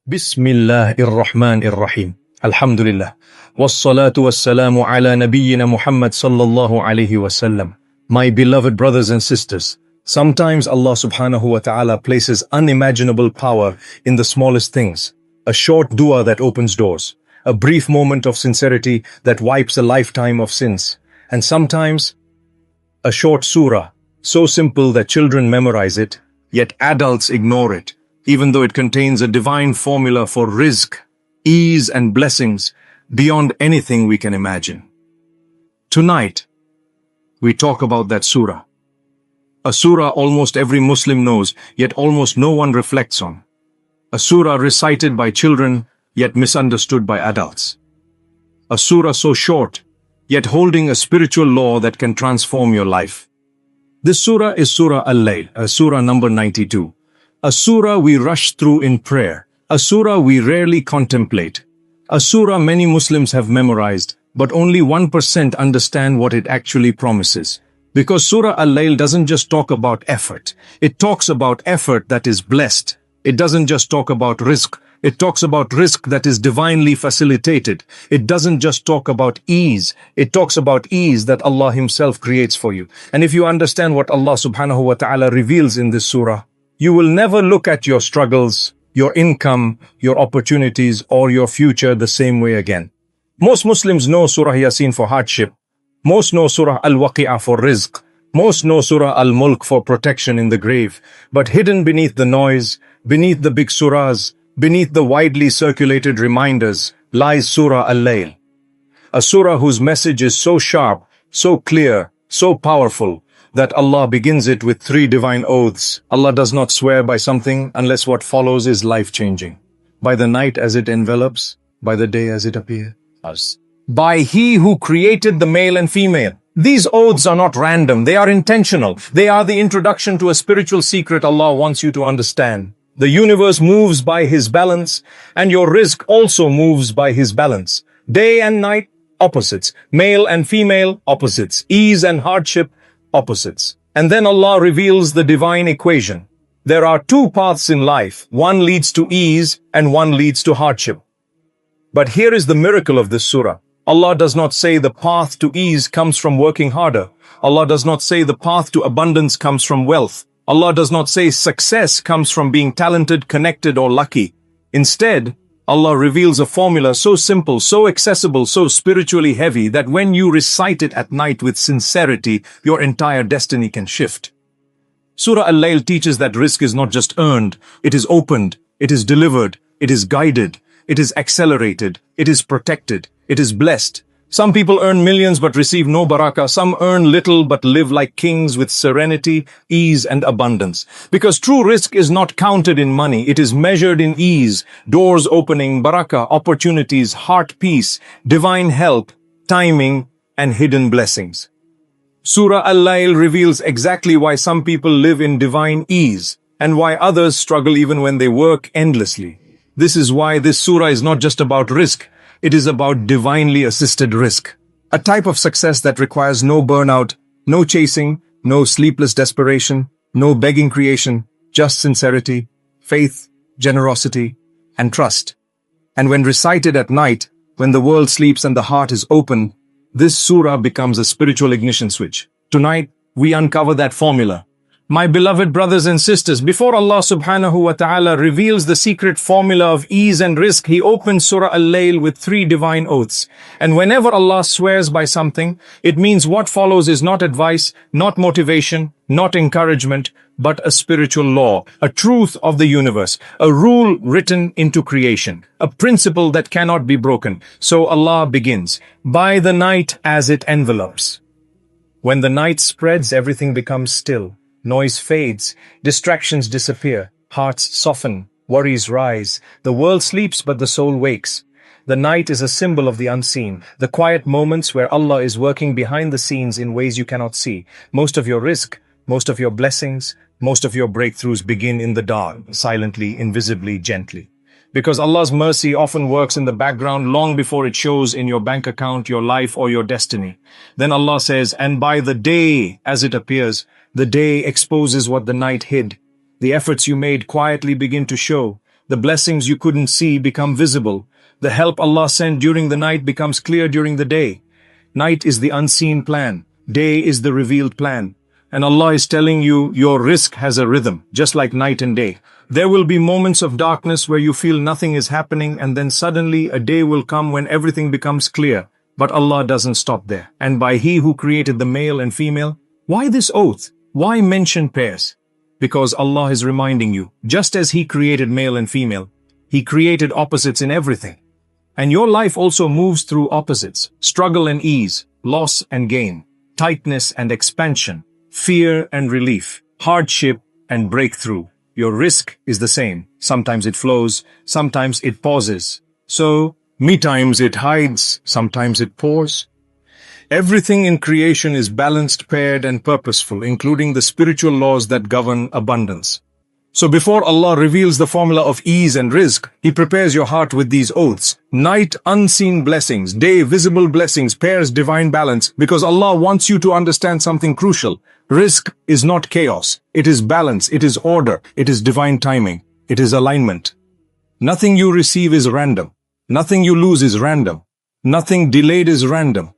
Bismillahirrahmanirrahim. Alhamdulillah. Wassalatu wassalamu ala nabiyyina Muhammad sallallahu alayhi wasallam. My beloved brothers and sisters, sometimes Allah subhanahu wa ta'ala places unimaginable power in the smallest things. A short dua that opens doors. A brief moment of sincerity that wipes a lifetime of sins. And sometimes, a short surah, so simple that children memorize it, yet adults ignore it, even though it contains a divine formula for rizq, ease and blessings beyond anything we can imagine. Tonight, we talk about that surah. A surah almost every Muslim knows, yet almost no one reflects on. A surah recited by children, yet misunderstood by adults. A surah so short, yet holding a spiritual law that can transform your life. This surah is Surah Al-Layl, surah number 92. A surah we rush through in prayer, a surah we rarely contemplate, a surah many Muslims have memorized, but only 1% understand what it actually promises. Because Surah Al-Layl doesn't just talk about effort, it talks about effort that is blessed. It doesn't just talk about rizq, it talks about rizq that is divinely facilitated. It doesn't just talk about ease, it talks about ease that Allah Himself creates for you. And if you understand what Allah subhanahu wa ta'ala reveals in this surah, you will never look at your struggles, your income, your opportunities, or your future the same way again. Most Muslims know Surah Yasin for hardship. Most know Surah Al-Waqi'ah for rizq. Most know Surah Al-Mulk for protection in the grave. But hidden beneath the noise, beneath the big surahs, beneath the widely circulated reminders, lies Surah Al-Layl. A surah whose message is so sharp, so clear, so powerful, that Allah begins it with 3 divine oaths. Allah does not swear by something unless what follows is life-changing. By the night as it envelops, by the day as it appears. By He who created the male and female. These oaths are not random, they are intentional. They are the introduction to a spiritual secret Allah wants you to understand. The universe moves by His balance, and your rizq also moves by His balance. Day and night, opposites. Male and female, opposites. Ease and hardship, opposites. And then Allah reveals the divine equation. There are 2 paths in life. One leads to ease and one leads to hardship. But here is the miracle of this surah. Allah does not say the path to ease comes from working harder. Allah does not say the path to abundance comes from wealth. Allah does not say success comes from being talented, connected, or lucky. Instead, Allah reveals a formula so simple, so accessible, so spiritually heavy that when you recite it at night with sincerity, your entire destiny can shift. Surah Al-Layl teaches that rizq is not just earned, it is opened, it is delivered, it is guided, it is accelerated, it is protected, it is blessed. Some people earn millions but receive no barakah. Some earn little but live like kings with serenity, ease and abundance. Because true rizq is not counted in money, it is measured in ease, doors opening, barakah, opportunities, heart peace, divine help, timing and hidden blessings. Surah Al-Layl reveals exactly why some people live in divine ease and why others struggle even when they work endlessly. This is why this surah is not just about rizq. It is about divinely assisted rizq, a type of success that requires no burnout, no chasing, no sleepless desperation, no begging creation, just sincerity, faith, generosity, and trust. And when recited at night, when the world sleeps and the heart is open, this surah becomes a spiritual ignition switch. Tonight, we uncover that formula. My beloved brothers and sisters, before Allah subhanahu wa ta'ala reveals the secret formula of ease and rizq, He opens Surah Al-Layl with 3 divine oaths. And whenever Allah swears by something, it means what follows is not advice, not motivation, not encouragement, but a spiritual law, a truth of the universe, a rule written into creation, a principle that cannot be broken. So Allah begins, by the night as it envelops. When the night spreads, everything becomes still. Noise fades, distractions disappear, hearts soften, worries rise. The world sleeps but the soul wakes. The night is a symbol of the unseen, the quiet moments where Allah is working behind the scenes in ways you cannot see. Most of your rizq, most of your blessings, most of your breakthroughs begin in the dark, silently, invisibly, gently. Because Allah's mercy often works in the background long before it shows in your bank account, your life, or your destiny. Then Allah says, and by the day as it appears, the day exposes what the night hid. The efforts you made quietly begin to show. The blessings you couldn't see become visible. The help Allah sent during the night becomes clear during the day. Night is the unseen plan. Day is the revealed plan. And Allah is telling you your rizq has a rhythm, just like night and day. There will be moments of darkness where you feel nothing is happening, and then suddenly a day will come when everything becomes clear. But Allah doesn't stop there. And by He who created the male and female, why this oath? Why mention pairs? Because Allah is reminding you, just as He created male and female, He created opposites in everything. And your life also moves through opposites, struggle and ease, loss and gain, tightness and expansion, fear and relief, hardship and breakthrough. Your rizq is the same. Sometimes it flows, sometimes it pauses. So, times it hides, sometimes it pours. Everything in creation is balanced, paired, and purposeful, including the spiritual laws that govern abundance. So before Allah reveals the formula of ease and rizq, He prepares your heart with these oaths. Night, unseen blessings. Day, visible blessings. Pairs, divine balance. Because Allah wants you to understand something crucial. Rizq is not chaos. It is balance. It is order. It is divine timing. It is alignment. Nothing you receive is random. Nothing you lose is random. Nothing delayed is random.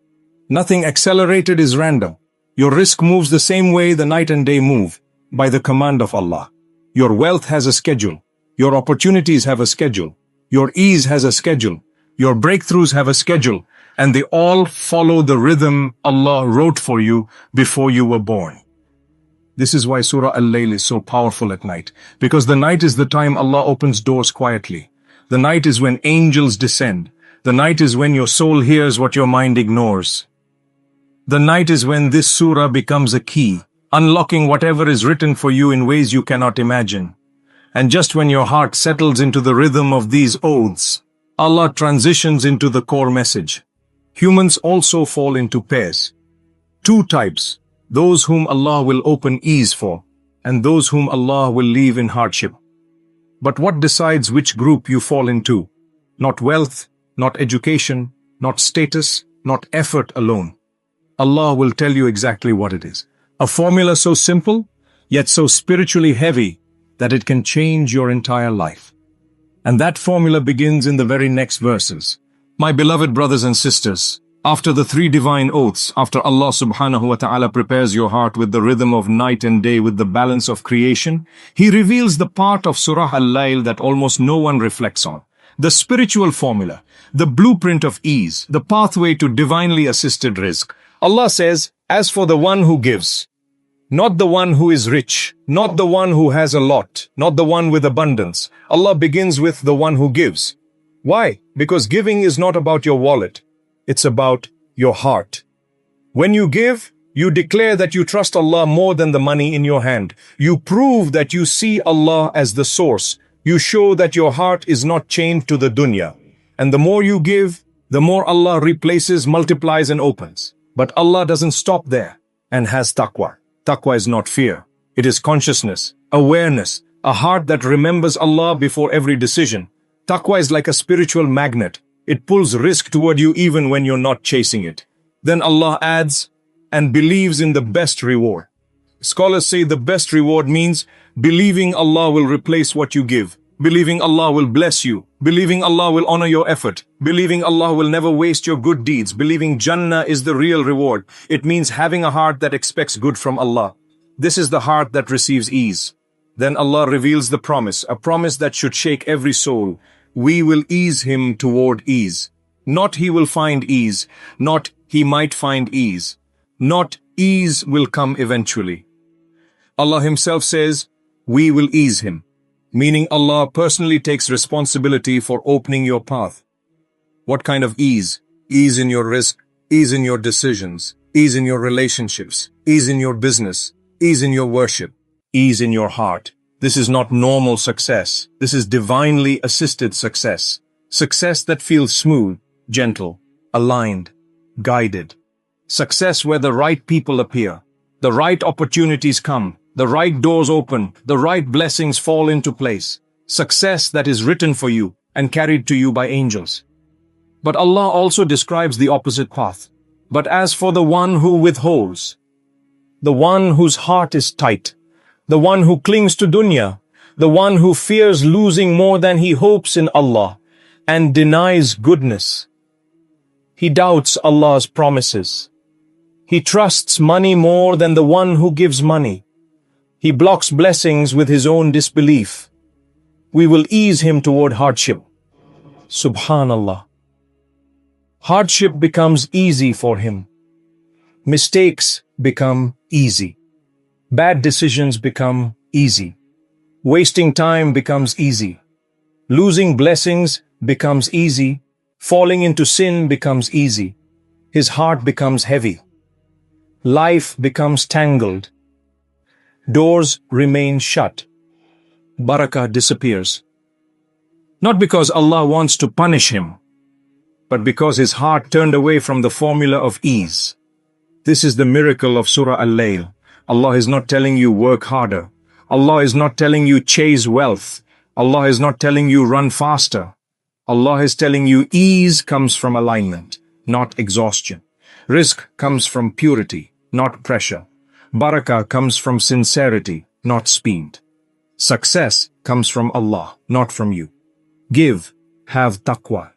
Nothing accelerated is random. Your rizq moves the same way the night and day move, by the command of Allah. Your wealth has a schedule. Your opportunities have a schedule. Your ease has a schedule. Your breakthroughs have a schedule. And they all follow the rhythm Allah wrote for you before you were born. This is why Surah Al-Layl is so powerful at night. Because the night is the time Allah opens doors quietly. The night is when angels descend. The night is when your soul hears what your mind ignores. The night is when this surah becomes a key, unlocking whatever is written for you in ways you cannot imagine. And just when your heart settles into the rhythm of these oaths, Allah transitions into the core message. Humans also fall into pairs. Two types, those whom Allah will open ease for, and those whom Allah will leave in hardship. But what decides which group you fall into? Not wealth, not education, not status, not effort alone. Allah will tell you exactly what it is. A formula so simple, yet so spiritually heavy, that it can change your entire life. And that formula begins in the very next verses. My beloved brothers and sisters, after the three divine oaths, after Allah subhanahu wa ta'ala prepares your heart with the rhythm of night and day with the balance of creation, He reveals the part of Surah Al-Layl that almost no one reflects on. The spiritual formula, the blueprint of ease, the pathway to divinely assisted rizq. Allah says, as for the one who gives, not the one who is rich, not the one who has a lot, not the one with abundance. Allah begins with the one who gives. Why? Because giving is not about your wallet. It's about your heart. When you give, you declare that you trust Allah more than the money in your hand. You prove that you see Allah as the source. You show that your heart is not chained to the dunya. And the more you give, the more Allah replaces, multiplies, and opens. But Allah doesn't stop there and has taqwa. Taqwa is not fear. It is consciousness, awareness, a heart that remembers Allah before every decision. Taqwa is like a spiritual magnet. It pulls rizq toward you even when you're not chasing it. Then Allah adds, and believes in the best reward. Scholars say the best reward means believing Allah will replace what you give. Believing Allah will bless you. Believing Allah will honor your effort. Believing Allah will never waste your good deeds. Believing Jannah is the real reward. It means having a heart that expects good from Allah. This is the heart that receives ease. Then Allah reveals the promise, a promise that should shake every soul. We will ease him toward ease. Not he will find ease. Not he might find ease. Not ease will come eventually. Allah Himself says, we will ease him. Meaning Allah personally takes responsibility for opening your path. What kind of ease? Ease in your rizq, ease in your decisions, ease in your relationships, ease in your business, ease in your worship, ease in your heart. This is not normal success. This is divinely assisted success. Success that feels smooth, gentle, aligned, guided. Success where the right people appear, the right opportunities come, the right doors open, the right blessings fall into place. Success that is written for you and carried to you by angels. But Allah also describes the opposite path. But as for the one who withholds, the one whose heart is tight, the one who clings to dunya, the one who fears losing more than he hopes in Allah, and denies goodness. He doubts Allah's promises. He trusts money more than the one who gives money. He blocks blessings with his own disbelief. We will ease him toward hardship. Subhanallah. Hardship becomes easy for him. Mistakes become easy. Bad decisions become easy. Wasting time becomes easy. Losing blessings becomes easy. Falling into sin becomes easy. His heart becomes heavy. Life becomes tangled. Doors remain shut. Barakah disappears. Not because Allah wants to punish him, but because his heart turned away from the formula of ease. This is the miracle of Surah Al-Layl. Allah is not telling you work harder. Allah is not telling you chase wealth. Allah is not telling you run faster. Allah is telling you ease comes from alignment, not exhaustion. Rizq comes from purity, not pressure. Barakah comes from sincerity, not speed. Success comes from Allah, not from you. Give, have taqwa.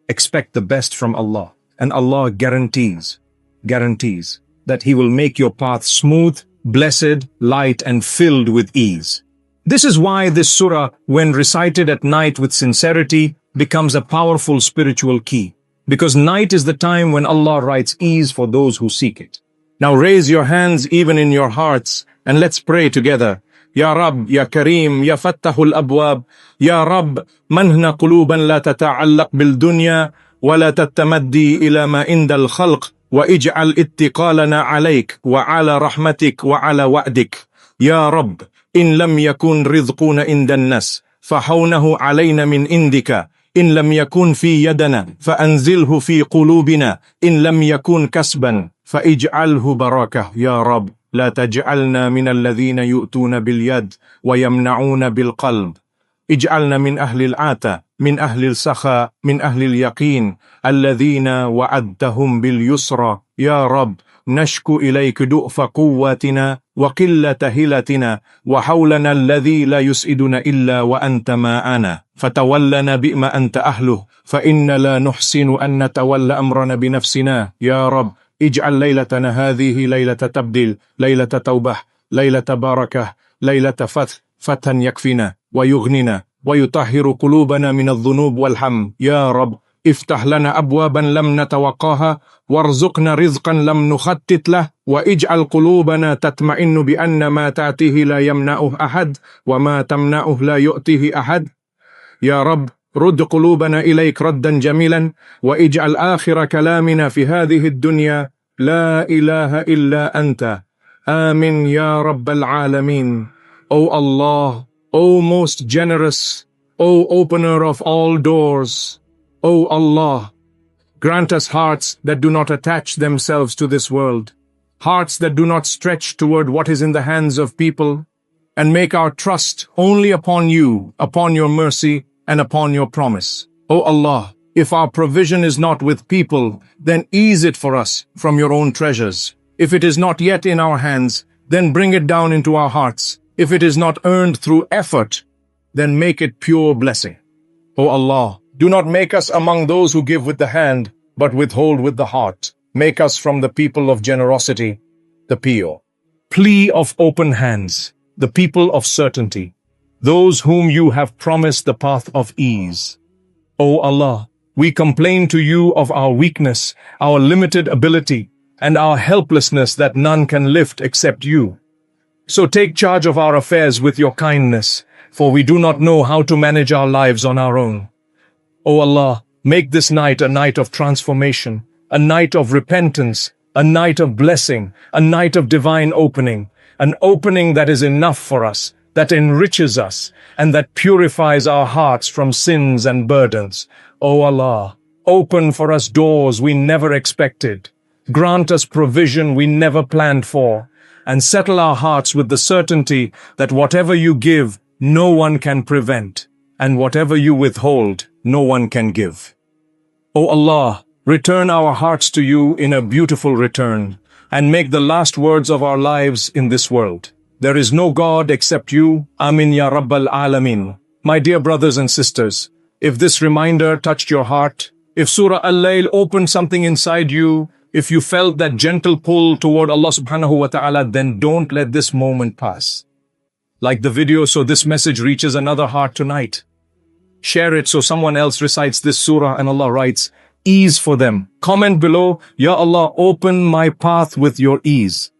Expect the best from Allah, and Allah guarantees that He will make your path smooth, blessed, light, and filled with ease. This is why this surah, when recited at night with sincerity, becomes a powerful spiritual key. Because night is the time when Allah writes ease for those who seek it. Now raise your hands even in your hearts, and let's pray together. Ya Rabb, Ya Kareem, Ya Fattahul Abwab, Ya Rabb, manhna quluban la tata'allaq bil dunya, wa la tattamaddi ila ma indal khalq, wa ij'al ittiqalana alayk, wa ala rahmatik, wa ala wa'dik. Ya Rabb, in lam yakun rizquna indan nas, fahawnahu alayna min indika. إن لم يكن في يدنا فأنزله في قلوبنا إن لم يكن كسبا فاجعله بركة يا رب لا تجعلنا من الذين يؤتون باليد ويمنعون بالقلب اجعلنا من أهل العاتة من أهل السخاء من أهل اليقين الذين وعدتهم باليسرى يا رب نشكو إليك دؤف قوتنا وقلة هلتنا وحولنا الذي لا يسئدنا إلا وأنت معنا فتولنا بما أنت أهله فإن لا نحسن أن نتولى أمرنا بنفسنا يا رب اجعل ليلتنا هذه ليلة تبديل ليلة توبة ليلة بركة ليلة فتح يكفينا ويغننا ويطهر قلوبنا من الذنوب والهم يا رب افتح لنا أبوابا لم نتوقاها وارزقنا رزقا لم نخطط له واجعل قلوبنا تطمئن بأن ما تأتيه لا يمنعه أحد وما تمنعه لا يؤتيه أحد يا رب رد قلوبنا إليك ردا جميلا واجعل آخر كلامنا في هذه الدنيا لا إله إلا أنت آمين يا رب العالمين. O Allah, O most generous, O opener of all doors, O Allah, grant us hearts that do not attach themselves to this world, hearts that do not stretch toward what is in the hands of people, and make our trust only upon you, upon your mercy, and upon your promise. O Allah, if our provision is not with people, then ease it for us from your own treasures. If it is not yet in our hands, then bring it down into our hearts. If it is not earned through effort, then make it pure blessing. O Allah, do not make us among those who give with the hand, but withhold with the heart. Make us from the people of generosity, the pure. Plea of open hands, the people of certainty, those whom you have promised the path of ease. O Allah, we complain to you of our weakness, our limited ability, and our helplessness that none can lift except you. So take charge of our affairs with your kindness, for we do not know how to manage our lives on our own. O Allah, make this night a night of transformation, a night of repentance, a night of blessing, a night of divine opening, an opening that is enough for us, that enriches us, and that purifies our hearts from sins and burdens. O Allah, open for us doors we never expected. Grant us provision we never planned for, and settle our hearts with the certainty that whatever you give, no one can prevent. and whatever you withhold, no one can give. O Allah, return our hearts to you in a beautiful return, and make the last words of our lives in this world. There is no God except you. Amin ya Rabbal Alameen. My dear brothers and sisters, if this reminder touched your heart, if Surah Al-Layl opened something inside you, if you felt that gentle pull toward Allah subhanahu wa ta'ala, then don't let this moment pass. Like the video so this message reaches another heart tonight. Share it so someone else recites this surah and Allah writes ease for them. Comment below, Ya Allah, open my path with your ease.